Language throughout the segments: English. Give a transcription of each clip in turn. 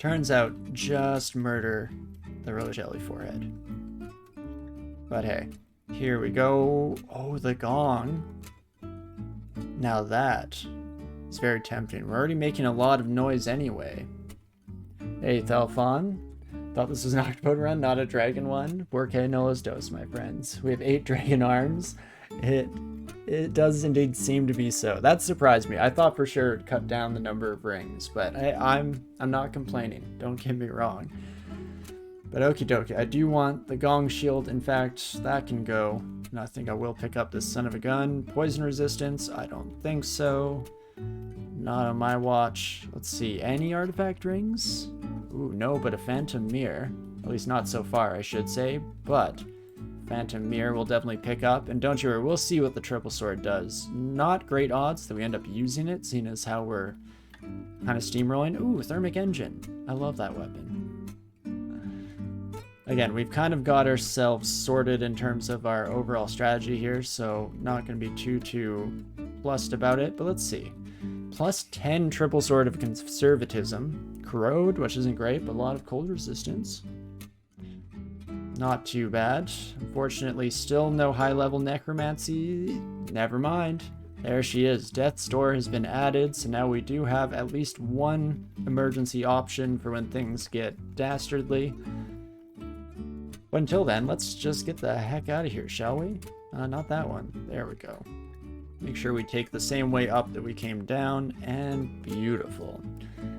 Turns out, just murder the Rose Jelly Forehead. But hey, here we go. Oh, the gong. Now that is very tempting. We're already making a lot of noise anyway. Hey, Thelfon. Thought this was an Octopode run, not a dragon one. Porque no los dos, my friends. We have 8 dragon arms. It does indeed seem to be so. That surprised me. I thought for sure it'd cut down the number of rings, but I'm not complaining. Don't get me wrong. But okie dokie, I do want the gong shield. In fact, that can go. And I think I will pick up this son of a gun. Poison resistance? I don't think so. Not on my watch. Let's see, any artifact rings? Ooh, no, but a phantom mirror. At least not so far, I should say. But phantom mirror will definitely pick up. And don't you worry, we'll see what the triple sword does. Not great odds that we end up using it, seeing as how we're kind of steamrolling. Ooh, thermic engine. I love that weapon. Again, we've kind of got ourselves sorted in terms of our overall strategy here, so not going to be too plussed about it, but let's see. Plus 10 triple sword of conservatism. Corrode, which isn't great, but a lot of cold resistance. Not too bad. Unfortunately, still no high-level necromancy. Never mind. There she is. Death's Door has been added, so now we do have at least one emergency option for when things get dastardly. But until then, let's just get the heck out of here, shall we? Not that one. There we go. Make sure we take the same way up that we came down, and beautiful.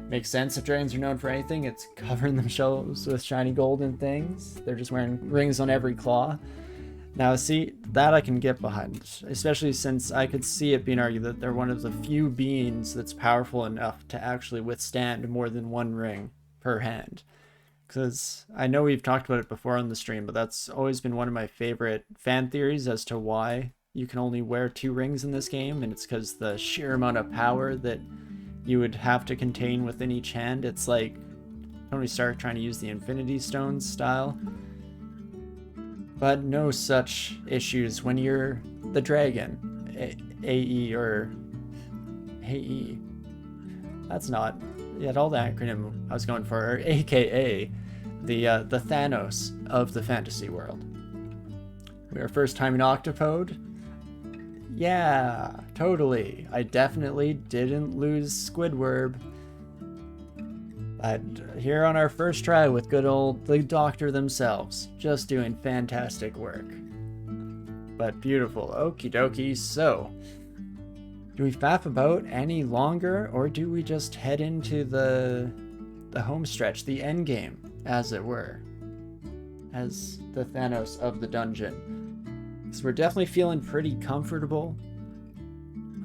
Makes sense if dragons are known for anything. It's covering themselves with shiny golden things. They're just wearing rings on every claw. Now, see, that I can get behind, especially since I could see it being argued that they're one of the few beings that's powerful enough to actually withstand more than one ring per hand. Because I know we've talked about it before on the stream, but that's always been one of my favorite fan theories as to why you can only wear 2 rings in this game, and it's because the sheer amount of power that you would have to contain within each hand. It's like Tony Stark trying to use the Infinity Stones style. But no such issues when you're the dragon. AE or AE. That's not yet all the acronym I was going for, aka the Thanos of the fantasy world. We are first time in Octopode. Yeah, totally. I definitely didn't lose Squidward. But here on our first try with good old the doctor themselves, just doing fantastic work. But beautiful. Okie dokie. So, do we faff about any longer, or do we just head into the home stretch, the end game, as it were, as the Thanos of the dungeon? So we're definitely feeling pretty comfortable.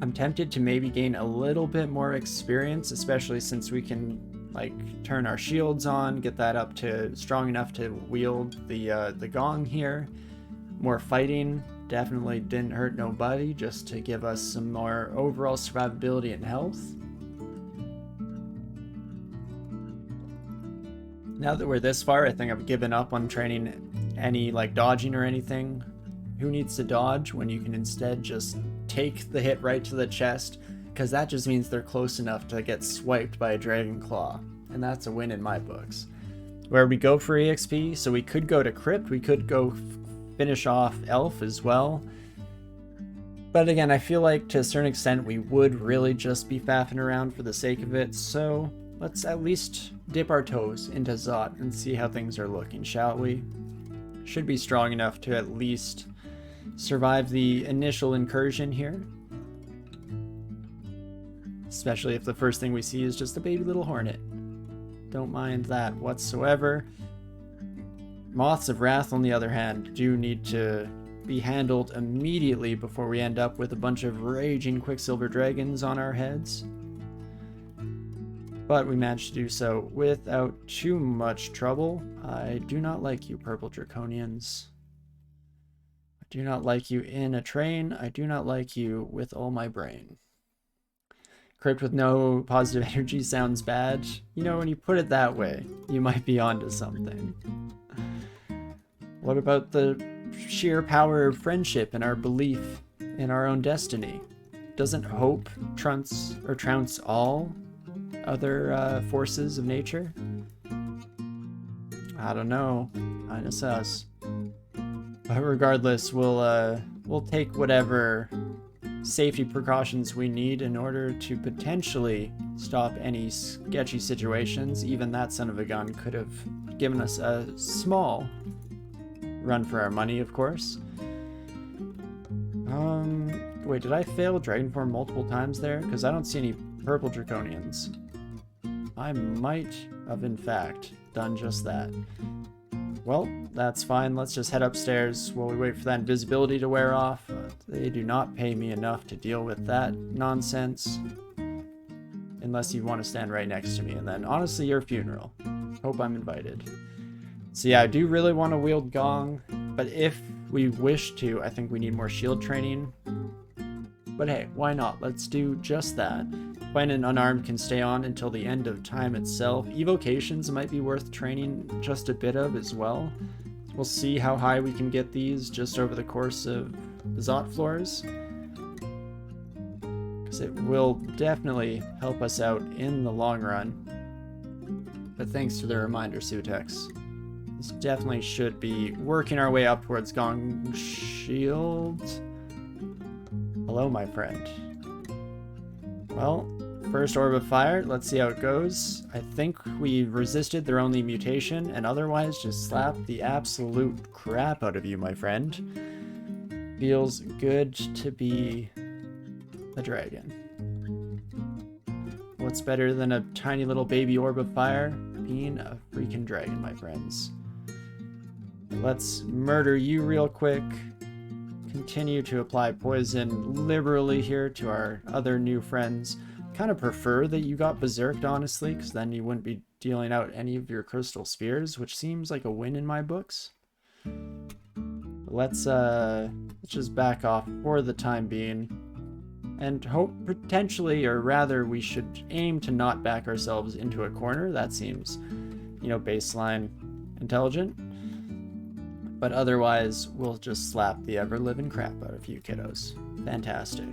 I'm tempted to maybe gain a little bit more experience, especially since we can like turn our shields on, get that up to strong enough to wield the gong here. More fighting definitely didn't hurt nobody, just to give us some more overall survivability and health. Now that we're this far, I think I've given up on training any like dodging or anything. Who needs to dodge when you can instead just take the hit right to the chest? Because that just means they're close enough to get swiped by a dragon claw, and that's a win in my books. Where we go for EXP, so we could go to Crypt, we could go finish off Elf as well. But again, I feel like to a certain extent we would really just be faffing around for the sake of it, so let's at least dip our toes into Zot and see how things are looking, shall we? Should be strong enough to at least survive the initial incursion here. Especially if the first thing we see is just a baby little hornet. Don't mind that whatsoever. Moths of Wrath, on the other hand, do need to be handled immediately before we end up with a bunch of raging Quicksilver dragons on our heads. But we managed to do so without too much trouble. I do not like you, Purple Draconians. I do not like you in a train. I do not like you with all my brain. Crypt with no positive energy sounds bad. You know, when you put it that way, you might be onto something. What about the sheer power of friendship and our belief in our own destiny? Doesn't hope trounce all other forces of nature? I don't know. Kinda sus. But regardless, we'll take whatever safety precautions we need in order to potentially stop any sketchy situations. Even that son of a gun could have given us a small run for our money, of course. Wait, did I fail Dragonform multiple times there? Because I don't see any purple Draconians. I might have, in fact, done just that. Well, that's fine. Let's just head upstairs while we wait for that invisibility to wear off. They do not pay me enough to deal with that nonsense. Unless you want to stand right next to me, and then, honestly, your funeral. Hope I'm invited. So yeah, I do really want to wield Gong, but if we wish to, I think we need more shield training. But hey, why not? Let's do just that. When an unarmed can stay on until the end of time itself. Evocations might be worth training just a bit of as well. We'll see how high we can get these just over the course of the Zot floors. Because it will definitely help us out in the long run. But thanks for the reminder, Sutex. This definitely should be working our way up towards Gong Shield. Hello, my friend. Well, first Orb of Fire, let's see how it goes. I think we resisted their only mutation, and otherwise just slapped the absolute crap out of you, my friend. Feels good to be a dragon. What's better than a tiny little baby Orb of Fire? Being a freaking dragon, my friends. Let's murder you real quick. Continue to apply poison liberally here to our other new friends. Kind of prefer that you got berserked, honestly, because then you wouldn't be dealing out any of your crystal spears, which seems like a win in my books. Let's just back off for the time being, and hope potentially, or rather, we should aim to not back ourselves into a corner. That seems, you know, baseline intelligent. But otherwise, we'll just slap the ever-living crap out of you kiddos. Fantastic.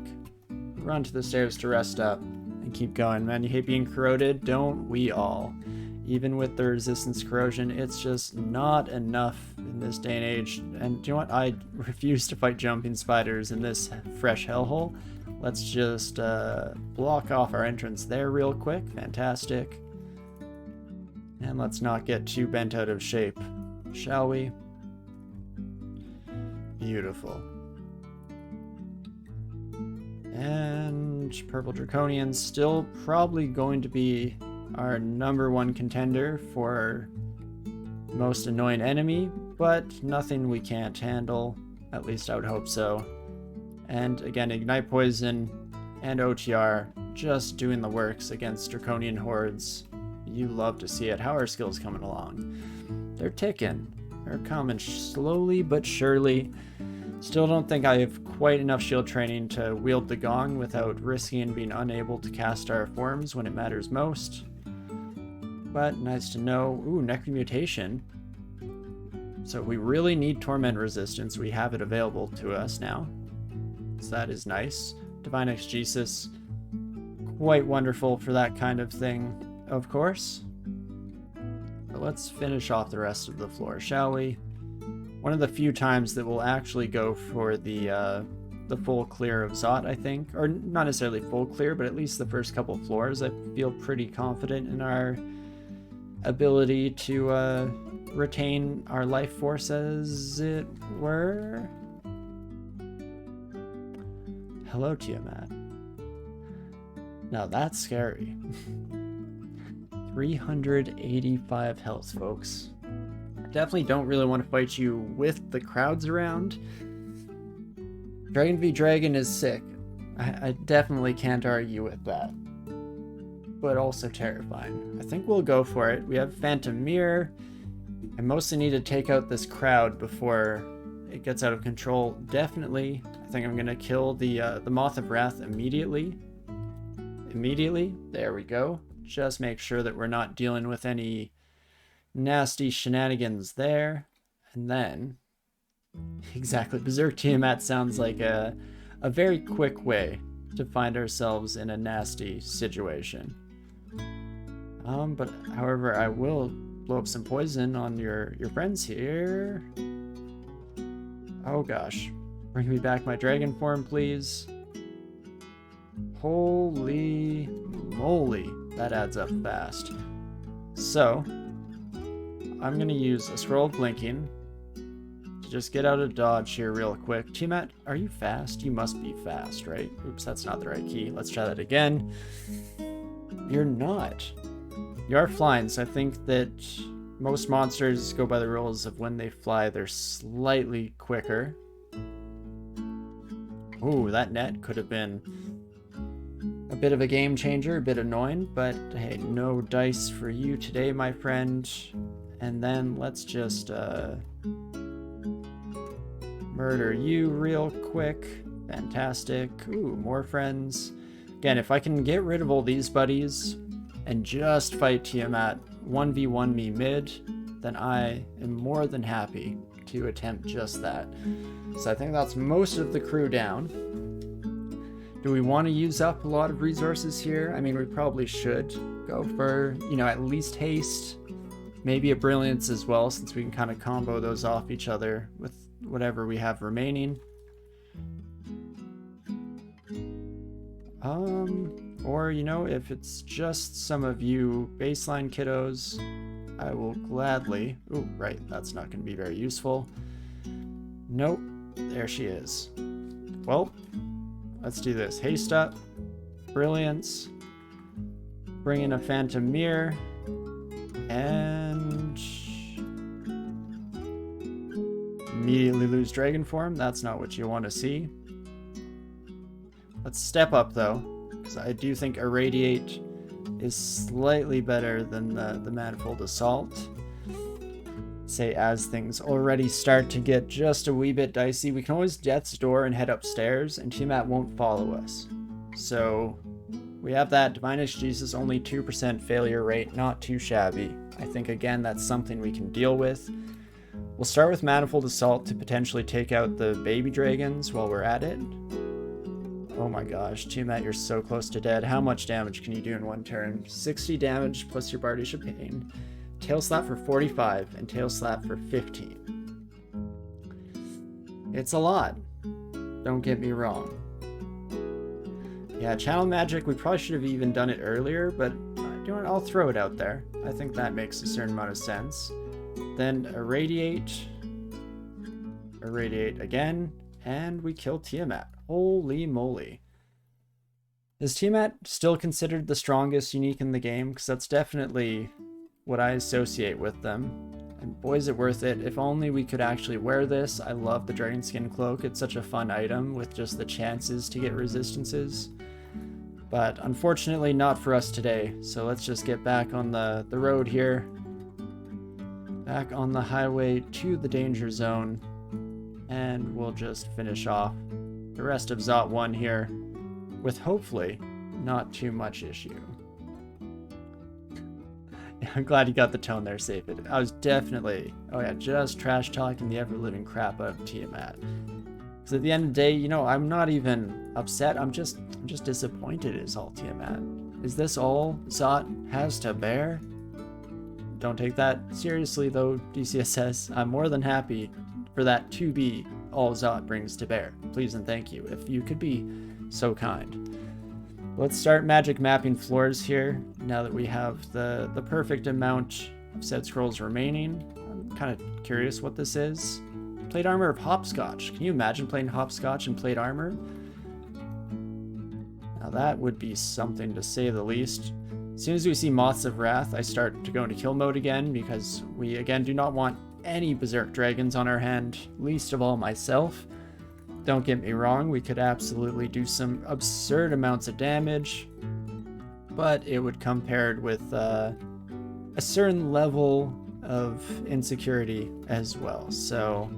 Run to the stairs to rest up and keep going, man. You hate being corroded? Don't we all? Even with the resistance corrosion, it's just not enough in this day and age. And do you know what? I refuse to fight jumping spiders in this fresh hellhole. Let's just block off our entrance there real quick. Fantastic. And let's not get too bent out of shape, shall we? Beautiful. And Purple Draconian's still probably going to be our #1 contender for most annoying enemy, but nothing we can't handle. At least I would hope so. And again, Ignite Poison and OTR just doing the works against Draconian hordes. You love to see it. How are skills coming along? They're ticking. They're coming slowly but surely. Still don't think I have quite enough shield training to wield the Gong without risking being unable to cast our forms when it matters most. But nice to know. Ooh, Necromutation. So we really need Torment Resistance. We have it available to us now. So that is nice. Divine Exegesis. Quite wonderful for that kind of thing, of course. But let's finish off the rest of the floor, shall we? One of the few times that we'll actually go for the full clear of Zot, I think. Or not necessarily full clear, but at least the first couple floors. I feel pretty confident in our ability to retain our life force, as it were. Hello, Tiamat. Now that's scary. 385 health, folks. Definitely don't really want to fight you with the crowds around. Dragon v Dragon is sick. I definitely can't argue with that. But also terrifying. I think we'll go for it. We have Phantom Mirror. I mostly need to take out this crowd before it gets out of control. Definitely. I think I'm going to kill the Moth of Wrath immediately. There we go. Just make sure that we're not dealing with any nasty shenanigans there. And then, exactly, Berserk Tiamat sounds like a very quick way to find ourselves in a nasty situation. But however, I will blow up some poison on your friends here. Oh gosh. Bring me back my dragon form, please. Holy moly. That adds up fast. So, I'm going to use a scroll of blinking to just get out of dodge here real quick. Tiamat, are you fast? You must be fast, right? Oops, that's not the right key. Let's try that again. You're not. You are flying, so I think that most monsters go by the rules of when they fly, they're slightly quicker. Ooh, that net could have been a bit of a game changer, a bit annoying, but hey, no dice for you today, my friend. And then let's just murder you real quick. Fantastic. Ooh, more friends. Again, if I can get rid of all these buddies and just fight Tiamat 1v1 me mid, then I am more than happy to attempt just that. So I think that's most of the crew down. Do we want to use up a lot of resources here? I mean, we probably should go for, you know, at least haste, maybe a brilliance as well, since we can kind of combo those off each other with whatever we have remaining. Or, you know, if it's just some of you baseline kiddos, I will gladly... Ooh, right, that's not going to be very useful. Nope, there she is. Well, let's do this. Haste up, brilliance, bring in a phantom mirror, and immediately lose dragon form. That's not what you want to see. Let's step up though, because I do think irradiate is slightly better than the manifold assault. Say as things already start to get just a wee bit dicey, we can always death's door and head upstairs, and Tiamat won't follow us. So we have that. Divine Exegesis, only 2% failure rate, not too shabby. I think again that's something we can deal with. We'll start with manifold assault to potentially take out the baby dragons while we're at it. Oh my gosh, Tiamat, you're so close to dead. How much damage can you do in one turn? 60 damage plus your Bardish Pain. Tail Slap for 45 and Tail Slap for 15. It's a lot. Don't get me wrong. Yeah, Channel Magic, we probably should have even done it earlier, but you know what, I'll throw it out there. I think that makes a certain amount of sense. Then Irradiate. Irradiate again. And we kill Tiamat. Holy moly. Is Tiamat still considered the strongest unique in the game? Because that's definitely what I associate with them. And boy, is it worth it. If only we could actually wear this. I love the Dragon Skin Cloak. It's such a fun item with just the chances to get resistances. But unfortunately not for us today. So let's just get back on the road here. Back on the highway to the danger zone. And we'll just finish off the rest of Zot 1 here with hopefully not too much issue. I'm glad you got the tone there, Sapid. I was definitely, oh yeah, just trash talking the ever-living crap out of Tiamat. Because at the end of the day, you know, I'm not even upset. I'm just disappointed is all Tiamat. Is this all Zot has to bear? Don't take that seriously though, DCSS. I'm more than happy for that to be all Zot brings to bear. Please and thank you, if you could be so kind. Let's start magic mapping floors here, now that we have the perfect amount of said scrolls remaining. I'm kind of curious what this is. Plate armor of hopscotch. Can you imagine playing hopscotch in plate armor? Now that would be something to say the least. As soon as we see Moths of Wrath, I start to go into kill mode again, because we again do not want any Berserk Dragons on our hand, least of all myself. Don't get me wrong, we could absolutely do some absurd amounts of damage, but it would come paired with a certain level of insecurity as well. So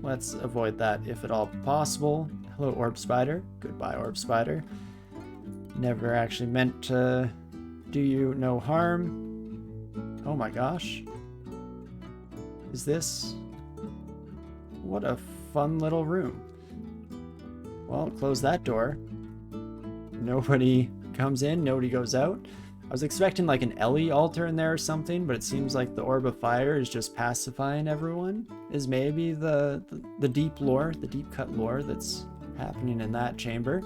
let's avoid that if at all possible. Hello, Orb Spider. Goodbye, Orb Spider. Never actually meant to do you no harm. Oh my gosh. Is this... What a fun little room. Well, close that door. Nobody comes in, nobody goes out. I was expecting like an Ellie altar in there or something, but it seems like the Orb of Fire is just pacifying everyone, is maybe the deep lore, the deep cut lore that's happening in that chamber.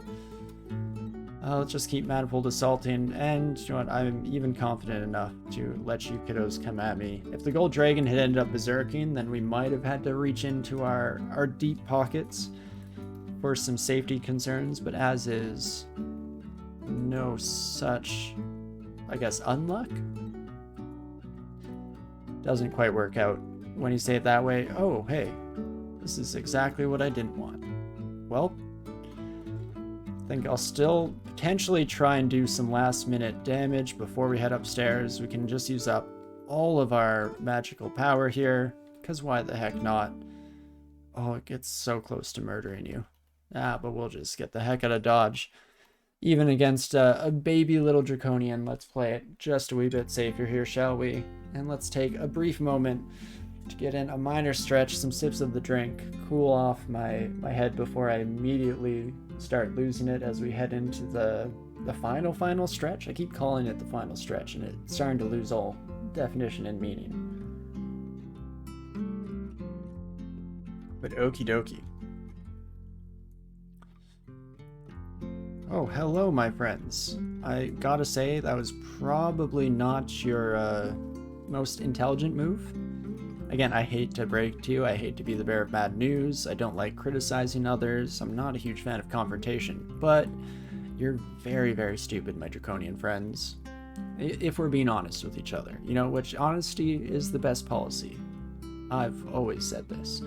Let's just keep Manifold assaulting, and you know what, I'm even confident enough to let you kiddos come at me. If the Gold Dragon had ended up berserking, then we might have had to reach into our deep pockets for some safety concerns, but as is, no such, I guess, unluck? Doesn't quite work out when you say it that way. Oh, hey, this is exactly what I didn't want. Well, I think I'll still potentially try and do some last minute damage before we head upstairs. We can just use up all of our magical power here, because why the heck not? Oh, it gets so close to murdering you. But we'll just get the heck out of dodge. Even against a baby little draconian, let's play it just a wee bit safer here, shall we? And let's take a brief moment to get in a minor stretch, some sips of the drink, cool off my head before I immediately start losing it as we head into the final stretch. I keep calling it the final stretch, and it's starting to lose all definition and meaning. But okie dokie. Oh, hello, my friends. I gotta say, that was probably not your most intelligent move. Again, I hate to break to you, I hate to be the bearer of bad news, I don't like criticizing others, I'm not a huge fan of confrontation, but you're very, very stupid, my draconian friends. If we're being honest with each other, you know, which honesty is the best policy. I've always said this.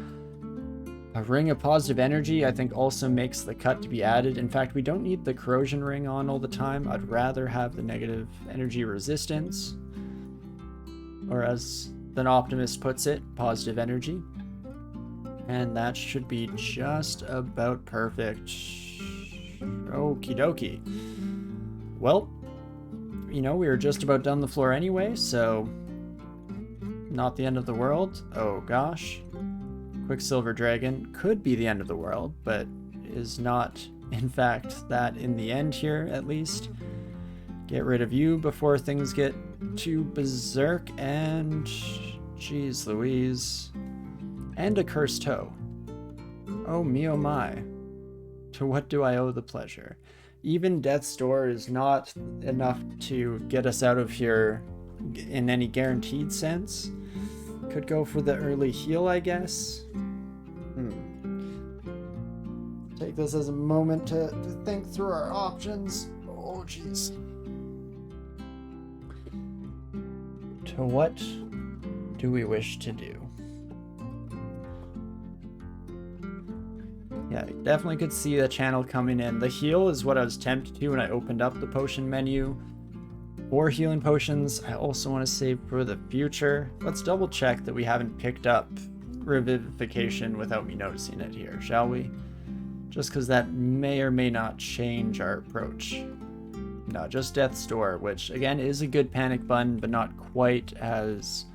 A ring of positive energy, I think, also makes the cut to be added. In fact, we don't need the corrosion ring on all the time. I'd rather have the negative energy resistance, or as an optimist puts it, positive energy. And that should be just about perfect. Okie dokie. Well, you know, we were just about done the floor anyway, so not the end of the world. Oh gosh. Quicksilver Dragon could be the end of the world, but is not, in fact, that in the end here, at least. Get rid of you before things get too berserk, and jeez Louise. And a cursed toe. Oh me oh my. To what do I owe the pleasure? Even Death's Door is not enough to get us out of here in any guaranteed sense. Could go for the early heal, I guess. Take this as a moment to think through our options. Oh, jeez. To what do we wish to do? Yeah, I definitely could see the channel coming in. The heal is what I was tempted to when I opened up the potion menu. For healing potions, I also want to save for the future. Let's double check that we haven't picked up Revivification without me noticing it here, shall we? Just because that may or may not change our approach. No, just Death's Door, which again is a good panic button, but not quite as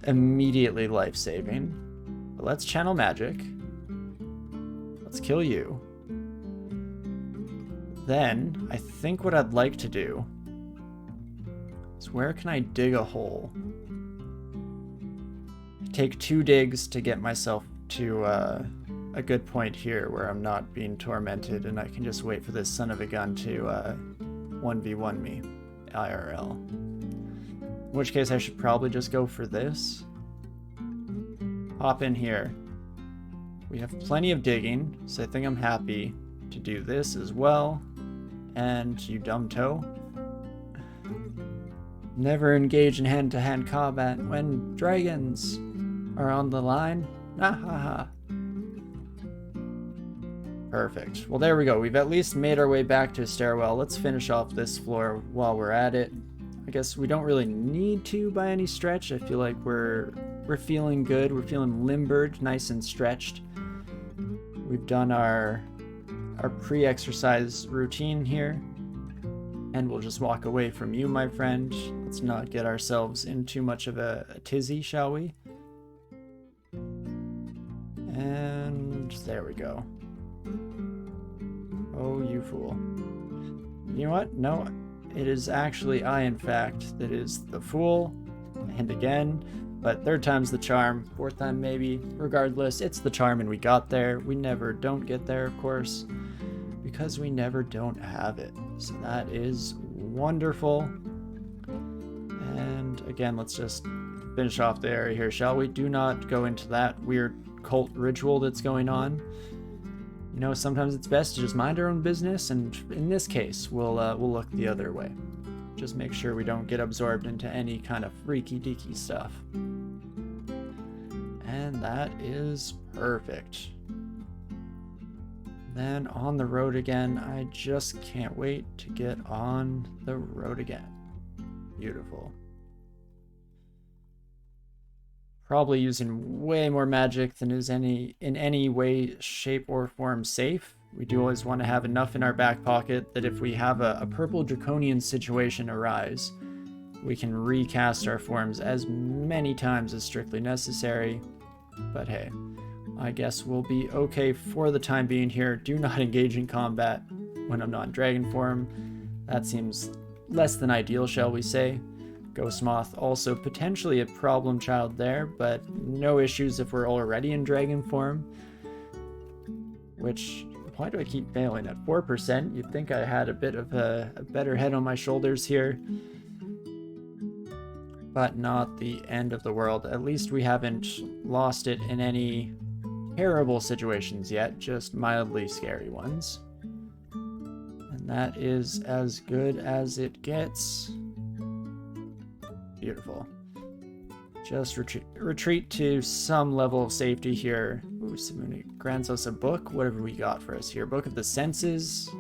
immediately life-saving. But let's channel magic. Let's kill you. Then, I think what I'd like to do is, where can I dig a hole? Take 2 digs to get myself to a good point here where I'm not being tormented and I can just wait for this son of a gun to 1v1 me IRL. In which case I should probably just go for this. Hop in here. We have plenty of digging, so I think I'm happy to do this as well. And you dumb toe. Never engage in hand-to-hand combat when dragons are on the line. Ah ha ha. Perfect. Well, there we go. We've at least made our way back to a stairwell. Let's finish off this floor while we're at it. I guess we don't really need to by any stretch. I feel like we're feeling good. We're feeling limbered, nice and stretched. We've done our pre-exercise routine here. And we'll just walk away from you, my friend. Let's not get ourselves in too much of a tizzy, shall we? And there we go. Oh, you fool. You know what? No, it is actually I, in fact, that is the fool. And again, but third time's the charm, fourth time maybe. Regardless, it's the charm and we got there. We never don't get there, of course, because we never don't have it. So that is wonderful. And again, let's just finish off the area here, shall we? Do not go into that weird cult ritual that's going on. You know, sometimes it's best to just mind our own business, and in this case, we'll look the other way. Just make sure we don't get absorbed into any kind of freaky deaky stuff. And that is perfect. Then on the road again. I just can't wait to get on the road again. Beautiful. Probably using way more magic than is in any way, shape, or form safe. We do always want to have enough in our back pocket that if we have a purple draconian situation arise, we can recast our forms as many times as strictly necessary. But hey, I guess we'll be okay for the time being here. Do not engage in combat when I'm not in dragon form. That seems less than ideal, shall we say. Ghost Moth also potentially a problem child there, but no issues if we're already in dragon form. Which, why do I keep failing at 4%? You'd think I had a bit of a better head on my shoulders here. But not the end of the world. At least we haven't lost it in any terrible situations yet, just mildly scary ones. And that is as good as it gets. Beautiful. Just retreat to some level of safety here. Ooh, Simone grants us a book. What have we got for us here? Book of the Senses.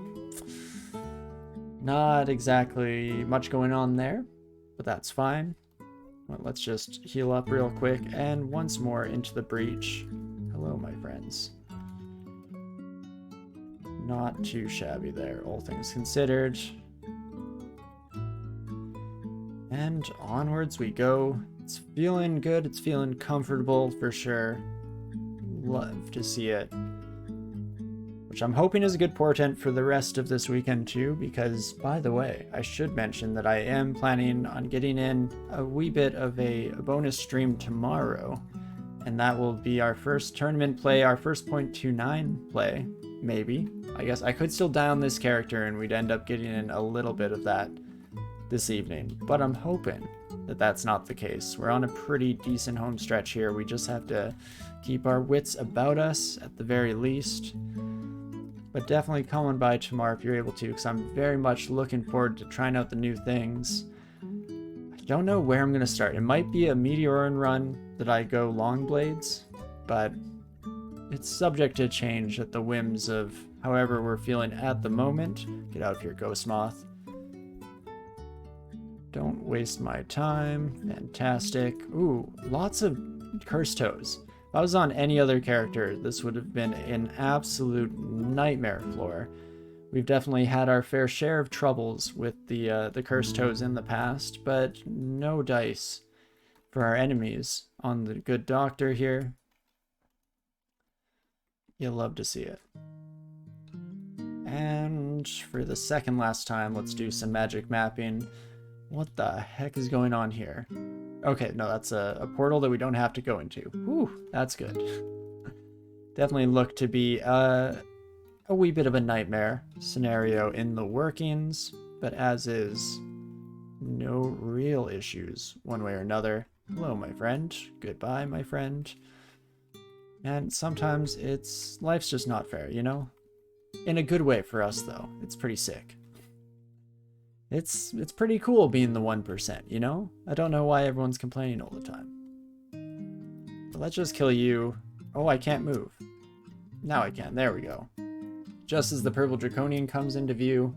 Not exactly much going on there, but that's fine. Well, let's just heal up real quick and once more into the breach. Hello, my friends. Not too shabby there, all things considered. And onwards we go. It's feeling good, it's feeling comfortable for sure. Love to see it. Which I'm hoping is a good portent for the rest of this weekend too, because, by the way, I should mention that I am planning on getting in a wee bit of a bonus stream tomorrow. And that will be our first tournament play, our first .29 play, maybe. I guess I could still die on this character and we'd end up getting in a little bit of that this evening, but I'm hoping that that's not the case. We're on a pretty decent home stretch here. We just have to keep our wits about us at the very least. But definitely come on by tomorrow if you're able to, because I'm very much looking forward to trying out the new things. I don't know where I'm going to start. It might be a Meteoran run that I go long blades, but it's subject to change at the whims of however we're feeling at the moment. Get out of here, Ghost Moth. Don't waste my time. Fantastic. Ooh, lots of cursed toes. If I was on any other character, this would have been an absolute nightmare floor. We've definitely had our fair share of troubles with the cursed toes in the past, but no dice for our enemies on the good doctor here. You'll love to see it. And for the second last time, let's do some magic mapping. What the heck is going on here? Okay, no, that's a portal that we don't have to go into. Whew, that's good. Definitely look to be a wee bit of a nightmare scenario in the workings, but as is, no real issues one way or another. Hello, my friend. Goodbye, my friend. And sometimes life's just not fair, you know? In a good way for us, though. It's pretty sick. It's pretty cool being the 1%, you know? I don't know why everyone's complaining all the time. But let's just kill you. Oh, I can't move. Now I can. There we go. Just as the purple draconian comes into view.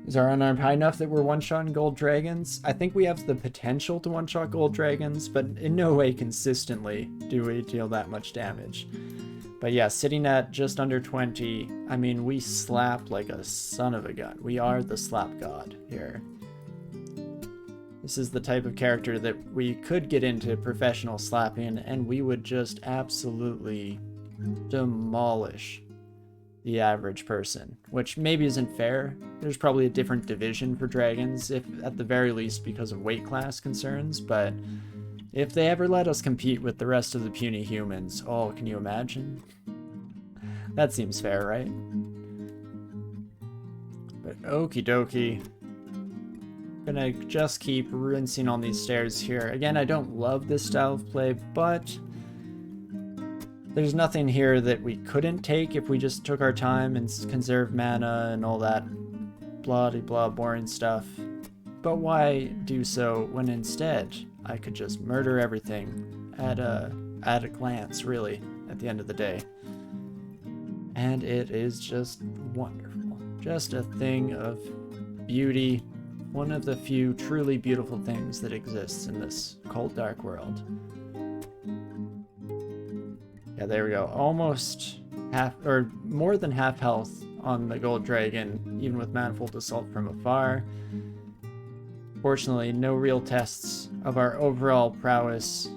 Is our unarmed high enough that we're one-shotting gold dragons? I think we have the potential to one-shot gold dragons, but in no way consistently do we deal that much damage. But yeah, sitting at just under 20, I mean, we slap like a son of a gun. We are the slap god here. This is the type of character that we could get into professional slapping and we would just absolutely demolish the average person, which maybe isn't fair. There's probably a different division for dragons, if at the very least because of weight class concerns, but if they ever let us compete with the rest of the puny humans, oh, can you imagine? That seems fair, right? But okie dokie. Gonna just keep rinsing on these stairs here. Again, I don't love this style of play, but there's nothing here that we couldn't take if we just took our time and conserved mana and all that blah-de-blah boring stuff. But why do so when instead I could just murder everything at a glance, really, at the end of the day. And it is just wonderful. Just a thing of beauty. One of the few truly beautiful things that exists in this cold, dark world. Yeah, there we go. Almost half, or more than half health on the gold dragon, even with manifold assault from afar. Fortunately, no real tests of our overall prowess,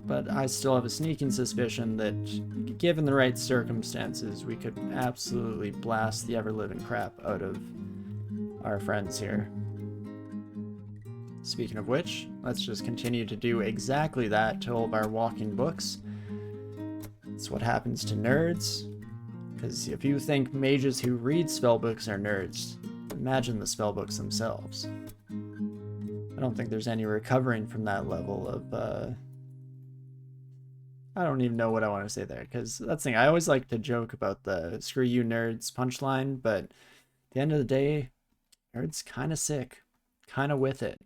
but I still have a sneaking suspicion that, given the right circumstances, we could absolutely blast the ever-living crap out of our friends here. Speaking of which, let's just continue to do exactly that to all of our walking books. It's what happens to nerds, because if you think mages who read spellbooks are nerds, imagine the spellbooks themselves. I don't think there's any recovering from that level of, I don't even know what I want to say there, because that's the thing, I always like to joke about the screw you nerds punchline, but at the end of the day, nerds kind of sick, kind of with it.